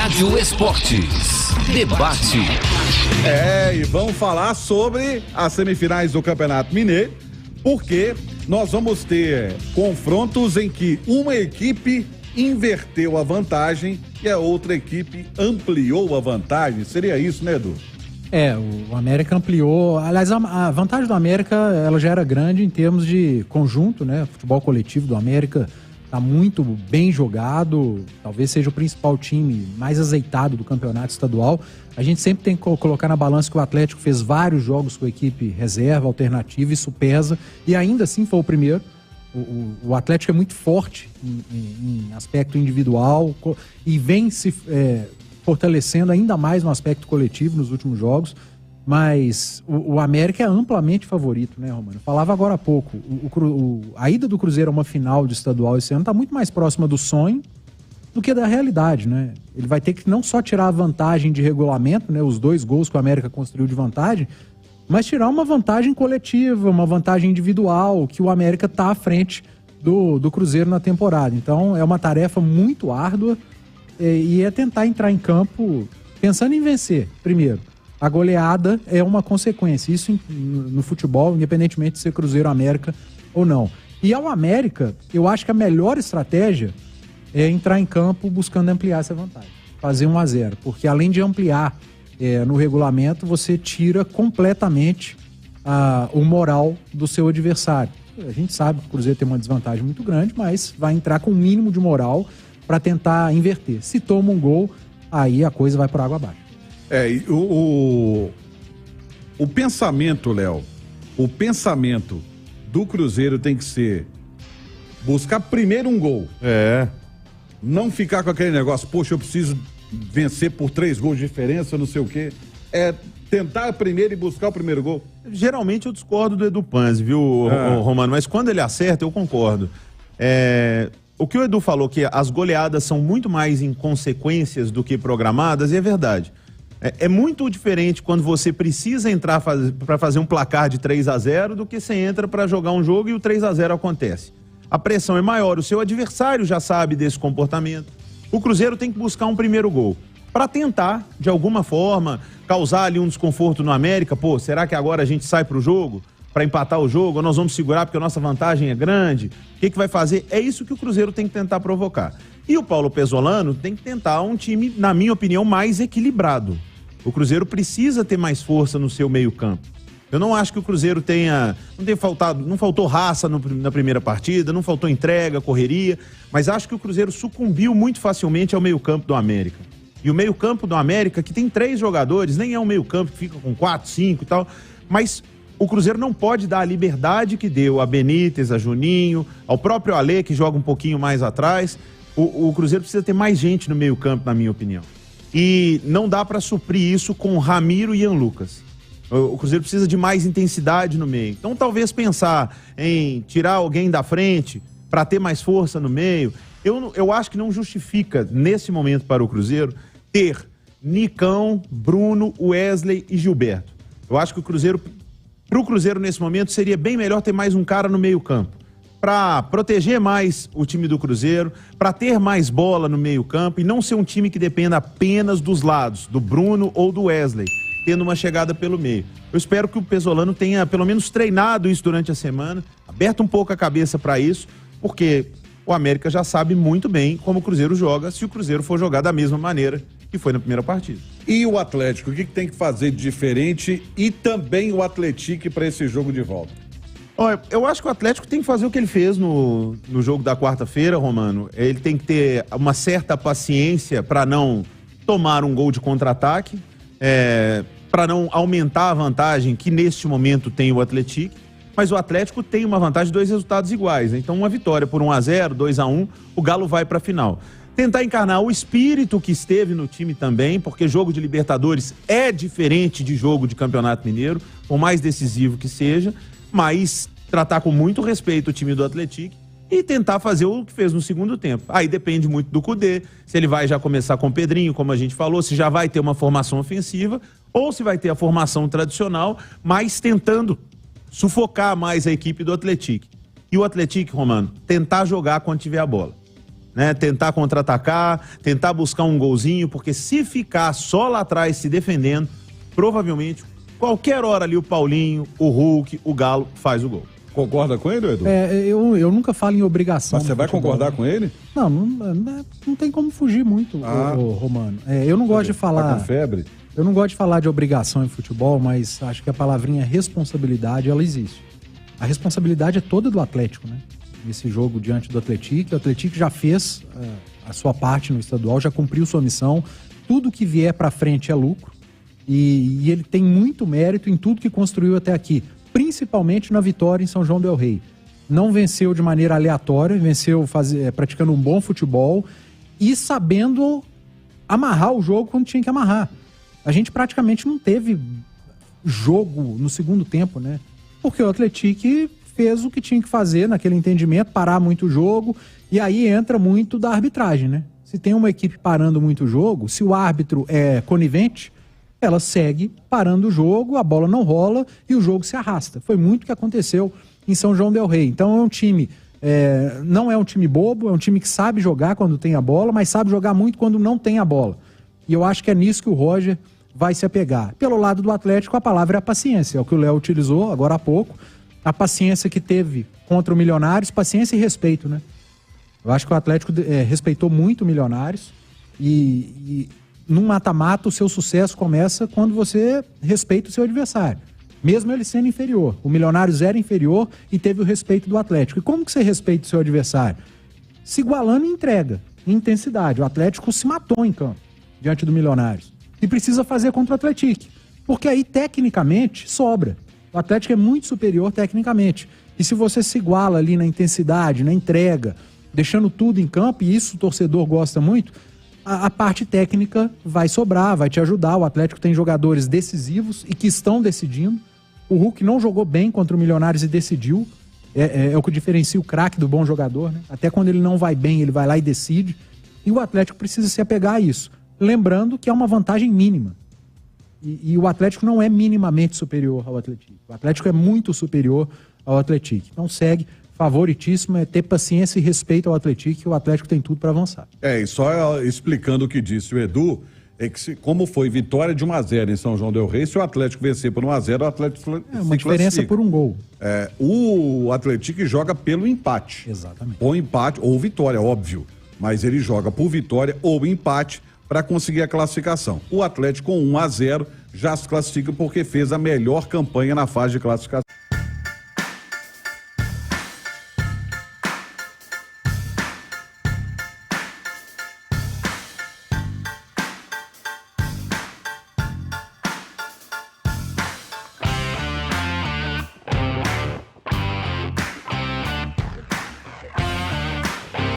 Rádio Esportes. Debate. E vamos falar sobre as semifinais do Campeonato Mineiro, porque nós vamos ter confrontos em que uma equipe inverteu a vantagem e a outra equipe ampliou a vantagem. Seria isso, né, Edu? O América ampliou. Aliás, a vantagem do América, ela já era grande em termos de conjunto, né? O futebol coletivo do América está muito bem jogado, talvez seja o principal time mais azeitado do campeonato estadual. A gente sempre tem que colocar na balança que o Atlético fez vários jogos com a equipe reserva, alternativa, isso pesa, e ainda assim foi o primeiro. O Atlético é muito forte em aspecto individual e vem se fortalecendo ainda mais no aspecto coletivo nos últimos jogos, mas o América é amplamente favorito, né, Romano? Falava agora há pouco, a ida do Cruzeiro a uma final de estadual esse ano está muito mais próxima do sonho do que da realidade, né? Ele vai ter que não só tirar a vantagem de regulamento, né, os 2 gols que o América construiu de vantagem, mas tirar uma vantagem coletiva, uma vantagem individual, que o América está à frente do Cruzeiro na temporada. Então é uma tarefa muito árdua e é tentar entrar em campo pensando em vencer, primeiro. A goleada é uma consequência, isso no futebol, independentemente de ser Cruzeiro, América ou não. E ao América, eu acho que a melhor estratégia é entrar em campo buscando ampliar essa vantagem, fazer 1-0, porque além de ampliar no regulamento, você tira completamente o moral do seu adversário. A gente sabe que o Cruzeiro tem uma desvantagem muito grande, mas vai entrar com o mínimo de moral para tentar inverter. Se toma um gol, aí a coisa vai por água abaixo. O pensamento, Léo, o pensamento do Cruzeiro tem que ser buscar primeiro um gol. Não ficar com aquele negócio, poxa, eu preciso vencer por 3 gols de diferença, não sei o quê. Tentar primeiro e buscar o primeiro gol. Geralmente eu discordo do Edu Panzi, viu, Romano? Mas quando ele acerta, eu concordo. O que o Edu falou, que as goleadas são muito mais em consequências do que programadas, e é verdade. É muito diferente quando você precisa entrar para fazer um placar de 3-0 do que você entra para jogar um jogo e o 3-0 acontece. A pressão é maior, o seu adversário já sabe desse comportamento. O Cruzeiro tem que buscar um primeiro gol para tentar, de alguma forma, causar ali um desconforto no América. Pô, será que agora a gente sai pro jogo para empatar o jogo? Ou nós vamos segurar porque a nossa vantagem é grande? O que vai fazer? É isso que o Cruzeiro tem que tentar provocar. E o Paulo Pesolano tem que tentar um time, na minha opinião, mais equilibrado. O Cruzeiro precisa ter mais força no seu meio-campo. Eu não acho que o Cruzeiro não faltou raça na primeira partida, não faltou entrega, correria, mas acho que o Cruzeiro sucumbiu muito facilmente ao meio-campo do América. E o meio-campo do América, que tem 3 jogadores, nem é um meio-campo que fica com 4, 5 e tal, mas o Cruzeiro não pode dar a liberdade que deu a Benítez, a Juninho, ao próprio Alê, que joga um pouquinho mais atrás. O Cruzeiro precisa ter mais gente no meio-campo, na minha opinião. E não dá para suprir isso com Ramiro e Ian Lucas. O Cruzeiro precisa de mais intensidade no meio. Então, talvez pensar em tirar alguém da frente para ter mais força no meio. Eu acho que não justifica, nesse momento, para o Cruzeiro, ter Nicão, Bruno, Wesley e Gilberto. Eu acho que para o Cruzeiro, nesse momento, seria bem melhor ter mais um cara no meio-campo. Para proteger mais o time do Cruzeiro, para ter mais bola no meio-campo e não ser um time que dependa apenas dos lados, do Bruno ou do Wesley, tendo uma chegada pelo meio. Eu espero que o Pesolano tenha pelo menos treinado isso durante a semana, aberto um pouco a cabeça para isso, porque o América já sabe muito bem como o Cruzeiro joga, se o Cruzeiro for jogar da mesma maneira que foi na primeira partida. E o Atlético, o que tem que fazer de diferente e também o Atlético para esse jogo de volta? Olha, eu acho que o Atlético tem que fazer o que ele fez no jogo da quarta-feira, Romano. Ele tem que ter uma certa paciência para não tomar um gol de contra-ataque, para não aumentar a vantagem que neste momento tem o Atlético. Mas o Atlético tem uma vantagem de 2 resultados iguais, né? Então uma vitória por 1-0, 2-1, o Galo vai para a final. Tentar encarnar o espírito que esteve no time também, porque jogo de Libertadores é diferente de jogo de Campeonato Mineiro, por mais decisivo que seja, mas tratar com muito respeito o time do Atlético e tentar fazer o que fez no segundo tempo. Aí depende muito do Cudê, se ele vai já começar com o Pedrinho, como a gente falou, se já vai ter uma formação ofensiva ou se vai ter a formação tradicional, mas tentando sufocar mais a equipe do Atlético. E o Atlético, Romano, tentar jogar quando tiver a bola. né? Tentar contra-atacar, tentar buscar um golzinho, porque se ficar só lá atrás se defendendo, provavelmente, qualquer hora ali o Paulinho, o Hulk, o Galo faz o gol. Concorda com ele, Edu? Eu nunca falo em obrigação. Mas você vai concordar com ele? Não tem como fugir muito, Romano. Eu não gosto de falar... Tá com febre? Eu não gosto de falar de obrigação em futebol, mas acho que a palavrinha responsabilidade, ela existe. A responsabilidade é toda do Atlético, né? Nesse jogo diante do Atlético. O Atlético já fez a sua parte no estadual, já cumpriu sua missão. Tudo que vier pra frente é lucro. E ele tem muito mérito em tudo que construiu até aqui. Principalmente na vitória em São João del Rei. Não venceu de maneira aleatória, venceu praticando um bom futebol e sabendo amarrar o jogo quando tinha que amarrar. A gente praticamente não teve jogo no segundo tempo, né? Porque o Atlético fez o que tinha que fazer naquele entendimento, parar muito o jogo, e aí entra muito da arbitragem, né? Se tem uma equipe parando muito o jogo, se o árbitro é conivente, ela segue parando o jogo, a bola não rola e o jogo se arrasta. Foi muito o que aconteceu em São João del Rei. Então é um time, não é um time bobo, é um time que sabe jogar quando tem a bola, mas sabe jogar muito quando não tem a bola. E eu acho que é nisso que o Roger vai se apegar. Pelo lado do Atlético, a palavra é a paciência, é o que o Léo utilizou agora há pouco. A paciência que teve contra o Milionários, paciência e respeito, né? Eu acho que o Atlético respeitou muito o Milionários e num mata-mata o seu sucesso começa quando você respeita o seu adversário, mesmo ele sendo inferior. O Milionários era inferior e teve o respeito do Atlético. E como que você respeita o seu adversário? Se igualando em entrega, em intensidade. O Atlético se matou em campo diante do Milionários e precisa fazer contra o Atlético, porque aí tecnicamente sobra. O Atlético é muito superior tecnicamente. E se você se iguala ali na intensidade, na entrega, deixando tudo em campo, e isso o torcedor gosta muito, a parte técnica vai sobrar, vai te ajudar. O Atlético tem jogadores decisivos e que estão decidindo. O Hulk não jogou bem contra o Milionários e decidiu. É o que diferencia o craque do bom jogador, né? Até quando ele não vai bem, ele vai lá e decide. E o Atlético precisa se apegar a isso. Lembrando que é uma vantagem mínima. E o Atlético não é minimamente superior ao Atlético. O Atlético é muito superior ao Atlético. Então segue, favoritíssimo, é ter paciência e respeito ao Atlético, que o Atlético tem tudo para avançar. E só explicando o que disse o Edu, é que como foi vitória de 1-0 em São João del Rei, se o Atlético vencer por 1-0, o Atlético é uma diferença por um gol. O Atlético joga pelo empate. Exatamente. Ou empate, ou vitória, óbvio. Mas ele joga por vitória ou empate para conseguir a classificação. O Atlético com 1-0 já se classifica porque fez a melhor campanha na fase de classificação.